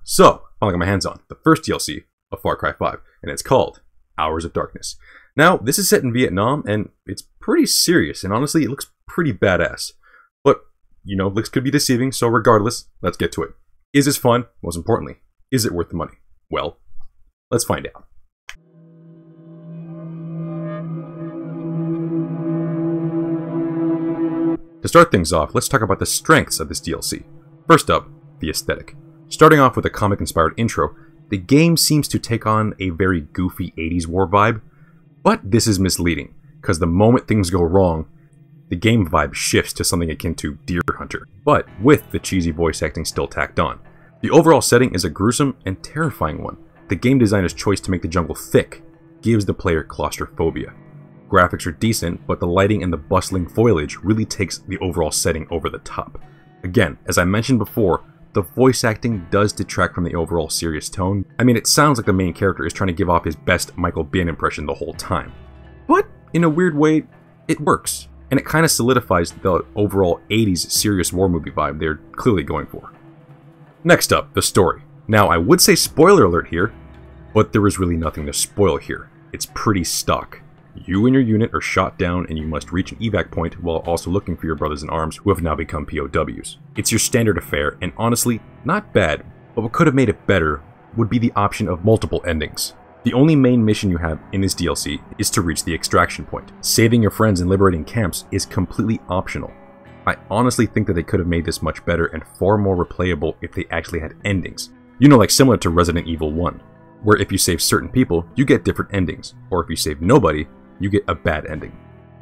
So, finally got my hands on the first DLC of Far Cry 5, and it's called Hours of Darkness. Now, this is set in Vietnam, and it's pretty serious, and honestly, it looks pretty badass. But, you know, looks could be deceiving, so regardless, let's get to it. Is this fun? Most importantly, is it worth the money? Well, let's find out. To start things off, let's talk about the strengths of this DLC. First up, the aesthetic. Starting off with a comic-inspired intro, the game seems to take on a very goofy 80s war vibe, but this is misleading, because the moment things go wrong, the game vibe shifts to something akin to Deer Hunter, but with the cheesy voice acting still tacked on. The overall setting is a gruesome and terrifying one. The game designer's choice to make the jungle thick gives the player claustrophobia. Graphics are decent, but the lighting and the bustling foliage really takes the overall setting over the top. Again, as I mentioned before, the voice acting does detract from the overall serious tone. I mean, it sounds like the main character is trying to give off his best Michael Biehn impression the whole time. But, in a weird way, it works. And it kind of solidifies the overall 80s serious war movie vibe they're clearly going for. Next up, the story. Now, I would say spoiler alert here, but there is really nothing to spoil here. It's pretty stock. You and your unit are shot down and you must reach an evac point while also looking for your brothers in arms who have now become POWs. It's your standard affair, and honestly, not bad, but what could have made it better would be the option of multiple endings. The only main mission you have in this DLC is to reach the extraction point. Saving your friends and liberating camps is completely optional. I honestly think that they could have made this much better and far more replayable if they actually had endings. You know, like similar to Resident Evil 1, where if you save certain people, you get different endings, or if you save nobody, you get a bad ending.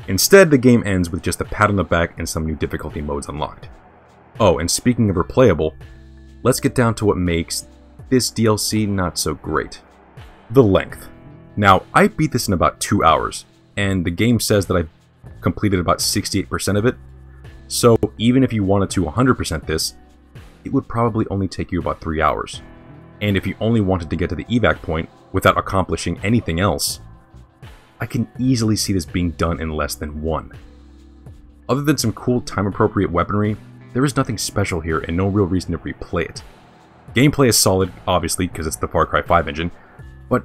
Instead, the game ends with just a pat on the back and some new difficulty modes unlocked. Oh, and speaking of replayable, let's get down to what makes this DLC not so great. The length. Now, I beat this in about 2 hours, and the game says that I've completed about 68% of it, so even if you wanted to 100% this, it would probably only take you about 3 hours. And if you only wanted to get to the evac point without accomplishing anything else, I can easily see this being done in less than 1. Other than some cool time-appropriate weaponry, there is nothing special here and no real reason to replay it. Gameplay is solid, obviously, because it's the Far Cry 5 engine, but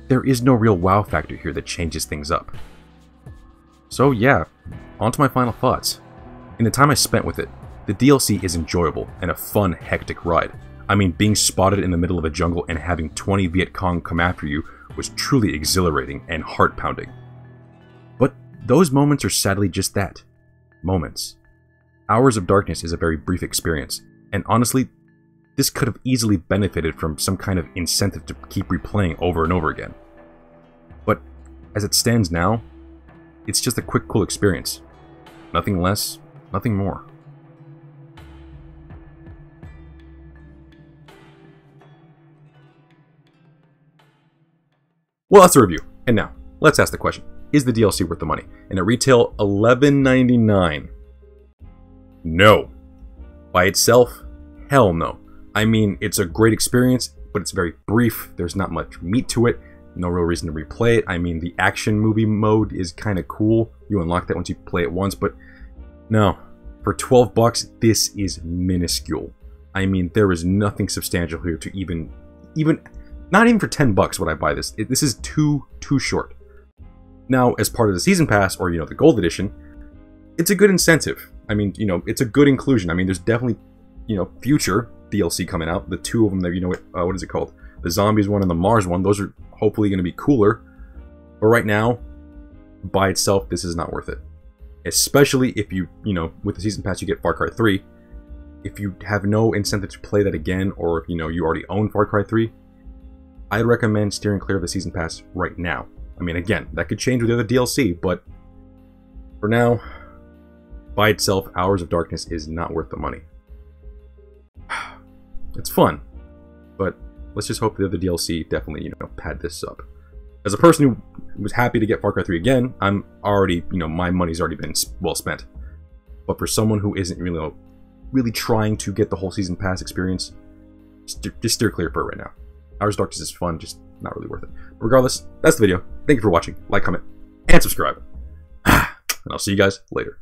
there is no real wow factor here that changes things up. So yeah, on to my final thoughts. In the time I spent with it, the DLC is enjoyable and a fun, hectic ride. I mean, being spotted in the middle of a jungle and having 20 Viet Cong come after you was truly exhilarating and heart-pounding. But those moments are sadly just that. Moments. Hours of Darkness is a very brief experience, and honestly, this could have easily benefited from some kind of incentive to keep replaying over and over again. But as it stands now, it's just a quick, cool experience. Nothing less, nothing more. Well, that's the review. And now, let's ask the question. Is the DLC worth the money? And at retail, $11.99. No. By itself, hell no. I mean, it's a great experience, but it's very brief. There's not much meat to it. No real reason to replay it. I mean, the action movie mode is kind of cool. You unlock that once you play it once, but no. For 12 bucks, this is minuscule. I mean, there is nothing substantial here to even not even for 10 bucks would I buy this. This is too short. Now, as part of the season pass, or, you know, the gold edition, it's a good incentive. I mean, you know, it's a good inclusion. I mean, there's definitely, you know, future DLC coming out. The two of them that, you know, what is it called? The Zombies one and the Mars one. Those are hopefully going to be cooler. But right now, by itself, this is not worth it. Especially if you know, with the season pass, you get Far Cry 3. If you have no incentive to play that again, or if, you know, you already own Far Cry 3, I'd recommend steering clear of the season pass right now. I mean, again, that could change with the other DLC, but for now, by itself, Hours of Darkness is not worth the money. It's fun, but let's just hope the other DLC definitely, you know, pad this up. As a person who was happy to get Far Cry 3 again, I'm already, you know, my money's already been well spent. But for someone who isn't really trying to get the whole season pass experience, just steer clear for it right now. Hours of Darkness is fun, just not really worth it. But regardless, that's the video. Thank you for watching. Like, comment, and subscribe. And I'll see you guys later.